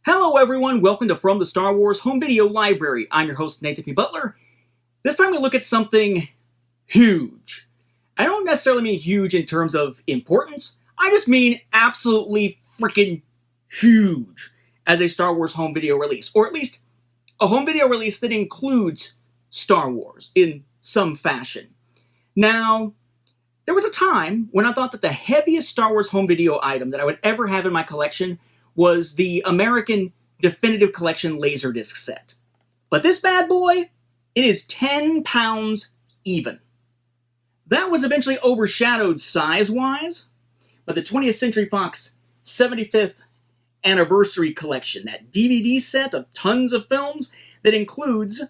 Hello everyone, welcome to From the Star Wars Home Video Library. I'm your host Nathan P. Butler. This time we look at something huge. I don't necessarily mean huge in terms of importance, I just mean absolutely freaking huge as a Star Wars home video release, or at least a home video release that includes Star Wars in some fashion. Now, there was a time when I thought that the heaviest Star Wars home video item that I would ever have in my collection was the American Definitive Collection Laserdisc set. But this bad boy, it is 10 pounds even. That was eventually overshadowed size-wise by the 20th Century Fox 75th Anniversary Collection, that DVD set of tons of films that includes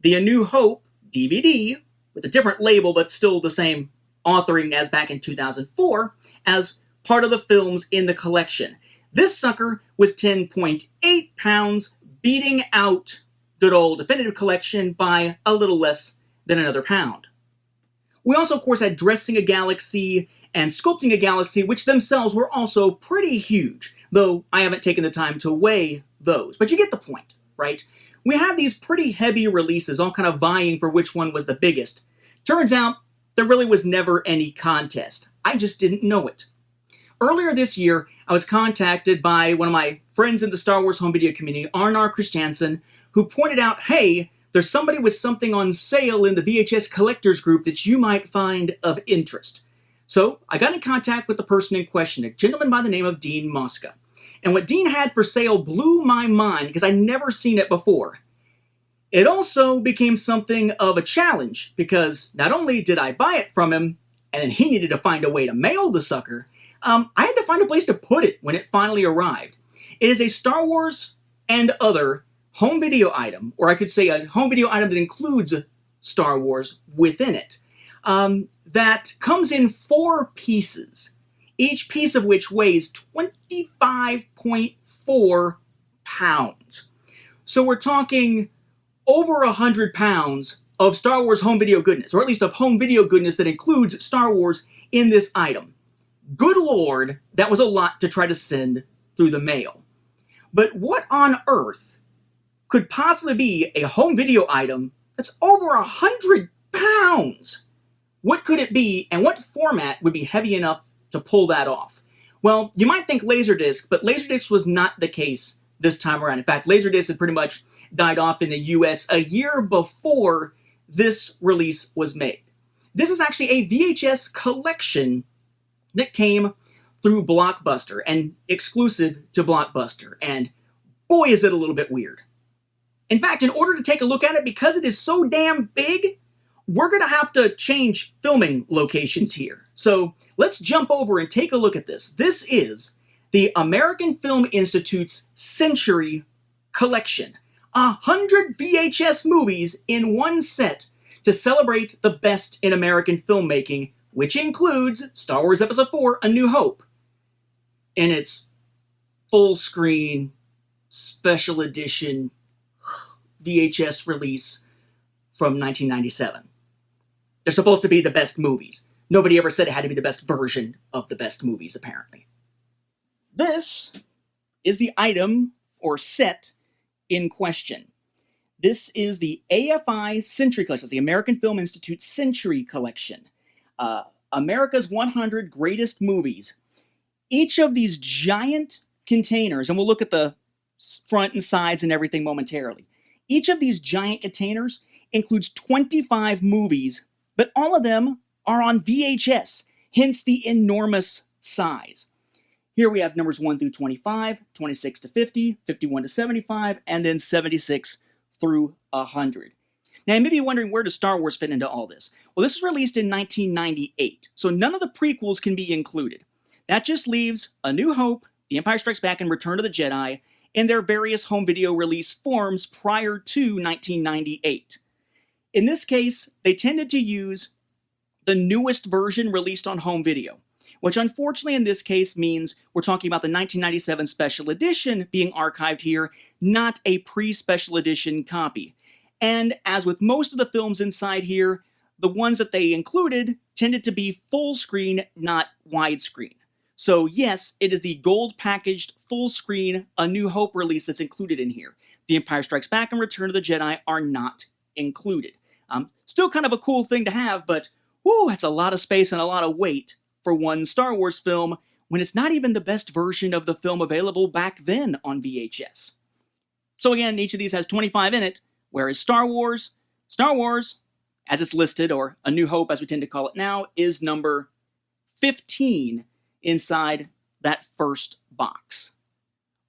the A New Hope DVD, with a different label but still the same authoring as back in 2004, as part of the films in the collection. This sucker was 10.8 pounds, beating out good old Definitive Collection by a little less than another pound. We also, of course, had Dressing a Galaxy and Sculpting a Galaxy, which themselves were also pretty huge, though I haven't taken the time to weigh those. But you get the point, right? We had these pretty heavy releases all kind of vying for which one was the biggest. Turns out, there really was never any contest. I just didn't know it. Earlier this year, I was contacted by one of my friends in the Star Wars home video community, Arnar Christiansen, who pointed out, hey, there's somebody with something on sale in the VHS collectors group that you might find of interest. So I got in contact with the person in question, a gentleman by the name of Dean Mosca. And what Dean had for sale blew my mind because I'd never seen it before. It also became something of a challenge because not only did I buy it from him, and then he needed to find a way to mail the sucker, I had to find a place to put it when it finally arrived. It is a Star Wars and other home video item, or I could say a home video item that includes Star Wars within it, that comes in 4 pieces, each piece of which weighs 25.4 pounds. So we're talking over 100 pounds of Star Wars home video goodness, or at least of home video goodness that includes Star Wars in this item. Good Lord, that was a lot to try to send through the mail. But what on earth could possibly be a home video item that's over 100 pounds? What could it be, and what format would be heavy enough to pull that off? Well, you might think Laserdisc, but Laserdisc was not the case this time around. In fact, Laserdisc had pretty much died off in the US a year before this release was made. This is actually a VHS collection that came through Blockbuster and exclusive to Blockbuster, and boy is it a little bit weird. In fact, in order to take a look at it, because it is so damn big, we're going to have to change filming locations here. So let's jump over and take a look at this. This is the American Film Institute's Century Collection. 100 VHS movies in one set to celebrate the best in American filmmaking, which includes Star Wars Episode 4, A New Hope, in its full-screen, special edition VHS release from 1997. They're supposed to be the best movies. Nobody ever said it had to be the best version of the best movies, apparently. This is the item, or set, in question. This is the AFI Century Collection, the American Film Institute Century Collection. America's 100 Greatest Movies. Each of these giant containers, and we'll look at the front and sides and everything momentarily. Each of these giant containers includes 25 movies, but all of them are on VHS, hence the enormous size. Here we have numbers 1 through 25, 26 to 50, 51 to 75, and then 76 through 100. Now, you may be wondering, where does Star Wars fit into all this? Well, this was released in 1998, so none of the prequels can be included. That just leaves A New Hope, The Empire Strikes Back, and Return of the Jedi in their various home video release forms prior to 1998. In this case, they tended to use the newest version released on home video, which unfortunately in this case means we're talking about the 1997 special edition being archived here, not a pre-special edition copy. And as with most of the films inside here, the ones that they included tended to be full screen, not widescreen. So yes, it is the gold packaged full screen A New Hope release that's included in here. The Empire Strikes Back and Return of the Jedi are not included. Still kind of a cool thing to have, but whoo, that's a lot of space and a lot of weight for one Star Wars film when it's not even the best version of the film available back then on VHS. So again, each of these has 25 in it, whereas Star Wars, as it's listed, or A New Hope as we tend to call it now, is number 15 inside that first box.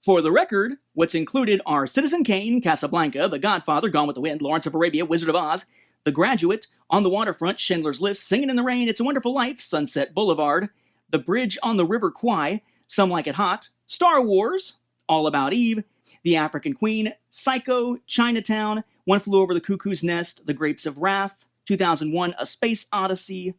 For the record, what's included are Citizen Kane, Casablanca, The Godfather, Gone with the Wind, Lawrence of Arabia, Wizard of Oz, The Graduate, On the Waterfront, Schindler's List, Singin' in the Rain, It's a Wonderful Life, Sunset Boulevard, The Bridge on the River Kwai, Some Like It Hot, Star Wars, All About Eve, The African Queen, Psycho, Chinatown, One Flew Over the Cuckoo's Nest, The Grapes of Wrath, 2001, A Space Odyssey,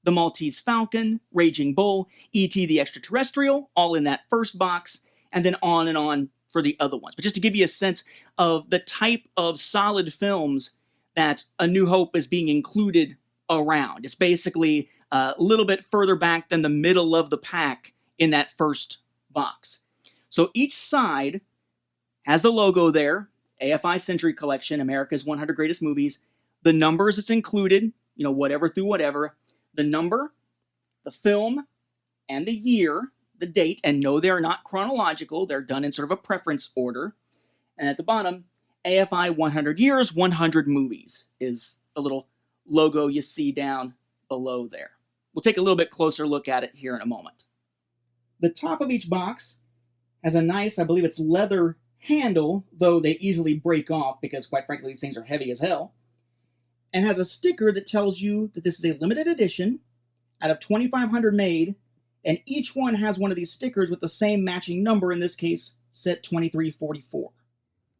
The Maltese Falcon, Raging Bull, E.T. the Extraterrestrial, all in that first box, and then on for the other ones. But just to give you a sense of the type of solid films that A New Hope is being included around. It's basically a little bit further back than the middle of the pack in that first box. So each side has the logo there, AFI Century Collection, America's 100 Greatest Movies, the numbers it's included, whatever through whatever, the number, the film, and the year, the date, and no, they're not chronological, they're done in sort of a preference order. And at the bottom, AFI 100 Years, 100 Movies is the little logo you see down below there. We'll take a little bit closer look at it here in a moment. The top of each box has a nice, I believe it's leather handle, though they easily break off because, quite frankly, these things are heavy as hell, and has a sticker that tells you that this is a limited edition out of 2,500 made, and each one has one of these stickers with the same matching number, in this case, set 2344.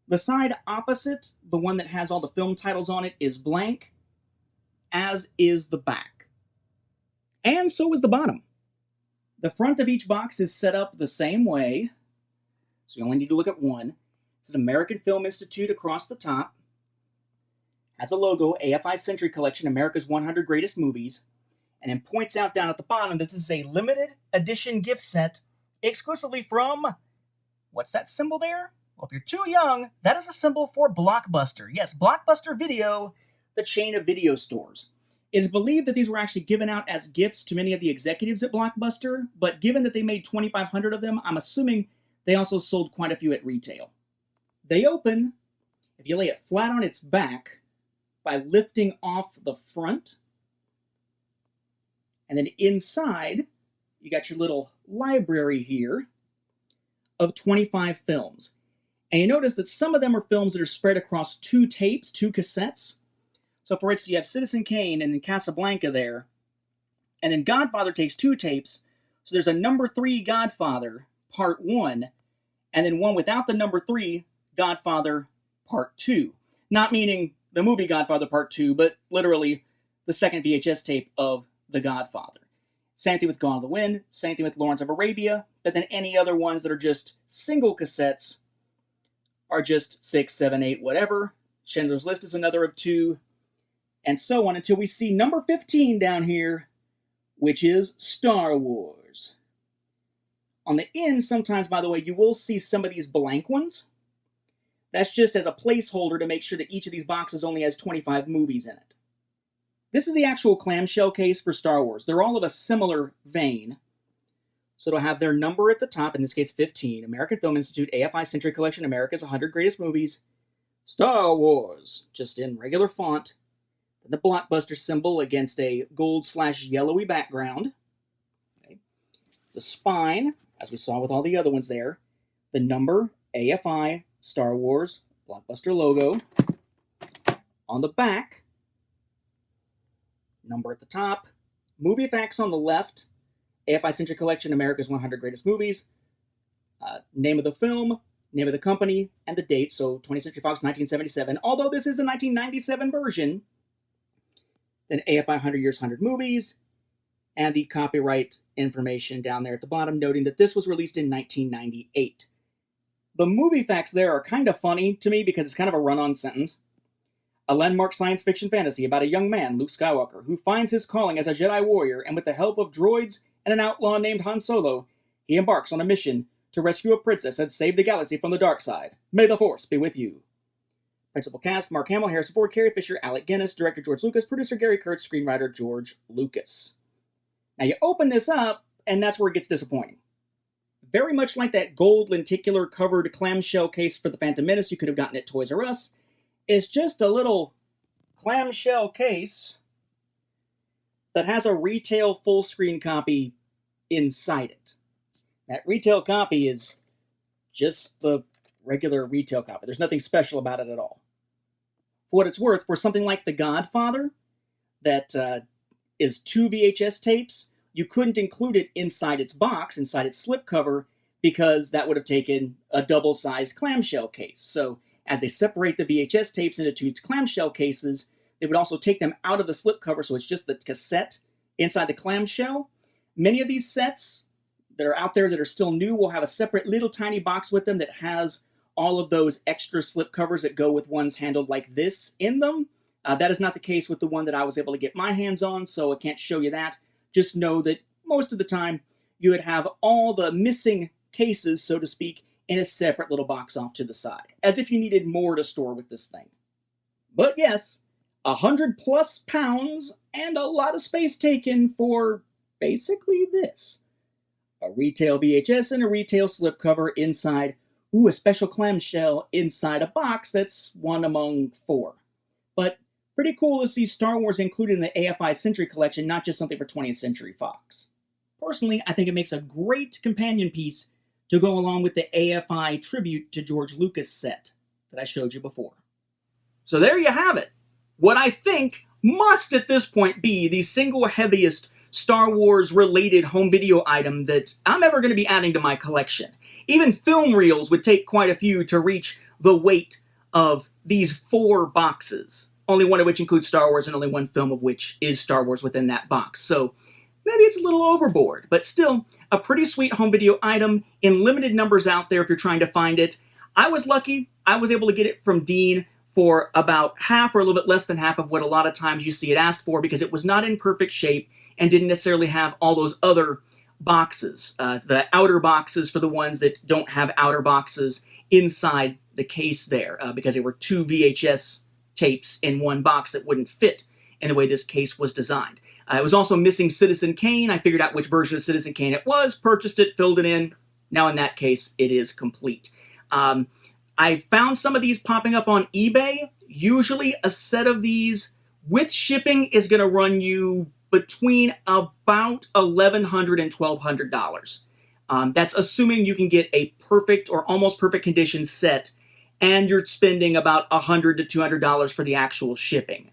The side opposite, the one that has all the film titles on it, is blank, as is the back. And so is the bottom. The front of each box is set up the same way, so you only need to look at one. This is American Film Institute across the top. Has a logo, AFI Century Collection, America's 100 Greatest Movies, and then points out down at the bottom that this is a limited edition gift set exclusively from, what's that symbol there? Well, if you're too young, that is a symbol for Blockbuster. Yes, Blockbuster Video, the chain of video stores. It is believed that these were actually given out as gifts to many of the executives at Blockbuster, but given that they made 2,500 of them, I'm assuming they also sold quite a few at retail. They open, if you lay it flat on its back, by lifting off the front. And then inside, you got your little library here of 25 films. And you notice that some of them are films that are spread across 2 tapes, 2 cassettes. So for instance, you have Citizen Kane and then Casablanca there. And then Godfather takes 2 tapes. So there's a number 3 Godfather, part 1, and then one without the number 3, Godfather, part 2. Not meaning the movie Godfather Part 2, but literally the second VHS tape of The Godfather. Same thing with Gone with the Wind, same thing with Lawrence of Arabia, but then any other ones that are just single cassettes are just 6, 7, 8, whatever. Schindler's List is another of 2, and so on until we see number 15 down here, which is Star Wars. On the end, sometimes, by the way, you will see some of these blank ones. That's just as a placeholder to make sure that each of these boxes only has 25 movies in it. This is the actual clamshell case for Star Wars. They're all of a similar vein. So it'll have their number at the top, in this case 15, American Film Institute, AFI Century Collection, America's 100 Greatest Movies, Star Wars, just in regular font, and the Blockbuster symbol against a gold/yellowy background. Okay. The spine, as we saw with all the other ones there, the number, AFI, Star Wars, Blockbuster logo. On the back, number at the top, movie facts on the left, AFI Century Collection, America's 100 Greatest Movies, name of the film, name of the company, and the date, so 20th Century Fox, 1977. Although this is the 1997 version, then AFI 100 Years, 100 Movies, and the copyright information down there at the bottom, noting that this was released in 1998. The movie facts there are kind of funny to me because it's kind of a run-on sentence. A landmark science fiction fantasy about a young man, Luke Skywalker, who finds his calling as a Jedi warrior and with the help of droids and an outlaw named Han Solo, he embarks on a mission to rescue a princess and save the galaxy from the dark side. May the Force be with you. Principal cast: Mark Hamill, Harrison Ford, Carrie Fisher, Alec Guinness, director George Lucas, producer Gary Kurtz, screenwriter George Lucas. Now you open this up, and that's where it gets disappointing. Very much like that gold lenticular covered clamshell case for the Phantom Menace you could have gotten at Toys R Us, it's just a little clamshell case that has a retail full screen copy inside it. That retail copy is just the regular retail copy. There's nothing special about it at all. For what it's worth, for something like The Godfather, that is 2 VHS tapes, you couldn't include it inside its box, inside its slipcover, because that would have taken a double-sized clamshell case. So as they separate the VHS tapes into 2 clamshell cases, they would also take them out of the slipcover, so it's just the cassette inside the clamshell. Many of these sets that are out there that are still new will have a separate little tiny box with them that has all of those extra slipcovers that go with ones handled like this in them. That is not the case with the one that I was able to get my hands on, so I can't show you that. Just know that most of the time you would have all the missing cases, so to speak, in a separate little box off to the side, as if you needed more to store with this thing. But yes, 100+ pounds and a lot of space taken for basically this. A retail VHS and a retail slipcover inside, a special clamshell inside a box that's one among 4. But pretty cool to see Star Wars included in the AFI Century Collection, not just something for 20th Century Fox. Personally, I think it makes a great companion piece to go along with the AFI tribute to George Lucas set that I showed you before. So there you have it. What I think must at this point be the single heaviest Star Wars related home video item that I'm ever going to be adding to my collection. Even film reels would take quite a few to reach the weight of these 4 boxes. Only one of which includes Star Wars and only one film of which is Star Wars within that box. So maybe it's a little overboard, but still a pretty sweet home video item in limited numbers out there if you're trying to find it. I was lucky. I was able to get it from Dean for about half or a little bit less than half of what a lot of times you see it asked for, because it was not in perfect shape and didn't necessarily have all those other boxes, the outer boxes for the ones that don't have outer boxes inside the case there, because they were 2 VHS tapes in one box that wouldn't fit in the way this case was designed. It was also missing Citizen Kane. I figured out which version of Citizen Kane it was, purchased it, filled it in. Now in that case, it is complete. I found some of these popping up on eBay. Usually a set of these with shipping is going to run you between about $1,100 and $1,200. That's assuming you can get a perfect or almost perfect condition set, and you're spending about $100 to $200 for the actual shipping.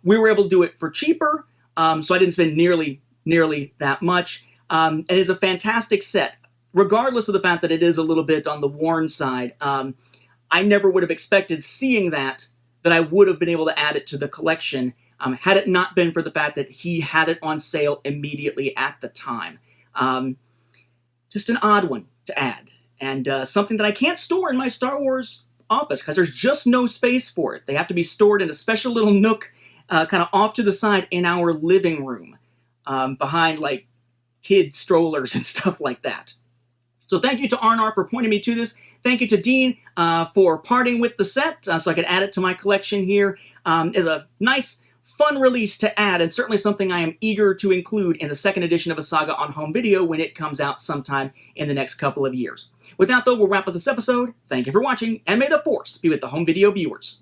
We were able to do it for cheaper, so I didn't spend nearly that much. It is a fantastic set, regardless of the fact that it is a little bit on the worn side. I never would have expected seeing that I would have been able to add it to the collection had it not been for the fact that he had it on sale immediately at the time. Just an odd one to add, and something that I can't store in my Star Wars office because there's just no space for it. They have to be stored in a special little nook kind of off to the side in our living room, behind like kid strollers and stuff like that. So thank you to Arnar for pointing me to this. Thank you to Dean for parting with the set so I could add it to my collection here. It's a nice, fun release to add, and certainly something I am eager to include in the second edition of A Saga on Home Video when it comes out sometime in the next couple of years. With that, though, we'll wrap up this episode. Thank you for watching, and may the Force be with the home video viewers.